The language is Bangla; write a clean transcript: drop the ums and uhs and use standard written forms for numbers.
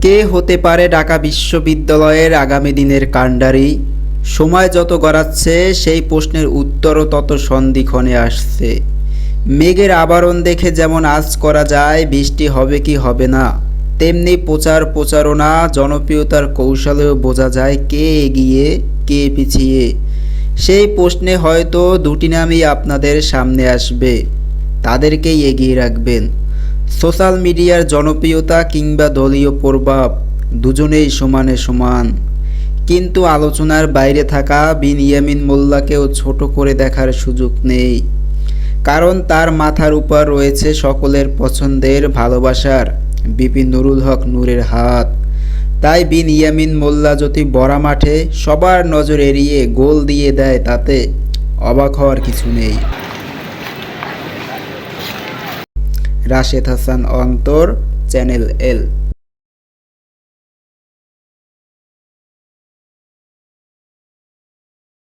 কে হতে পারে ঢাকা বিশ্ববিদ্যালয়ের আগামী দিনের কাণ্ডারি? সময় যত গড়াচ্ছে সেই প্রশ্নের উত্তরও তত সন্দিক্ষণে আসছে। মেঘের আবরণ দেখে যেমন আঁচ করা যায় বৃষ্টি হবে কি হবে না, তেমনি প্রচারণা জনপ্রিয়তার কৌশলেও বোঝা যায় কে এগিয়ে কে পিছিয়ে। সেই প্রশ্নে হয়তো দুটি নামই আপনাদের সামনে আসবে, তাদেরকেই এগিয়ে রাখবেন। সোশ্যাল মিডিয়ার জনপ্রিয়তা কিংবা দলীয় প্রভাব, দুজনেই সমানে সমান। কিন্তু আলোচনার বাইরে থাকা বিনিয়ামিন মোল্লাকেও ছোট করে দেখার সুযোগ নেই, কারণ তার মাথার উপর রয়েছে সকলের পছন্দের ভালোবাসার বিপিন নুরুল হক নূরের হাত। তাই বিনিয়ামিন মোল্লা যদি বড়া মাঠে সবার নজর এড়িয়ে গোল দিয়ে দেয়, তাতে অবাক হওয়ার কিছু নেই। রাশেদ হাসান অন্তর, চ্যানেল এল।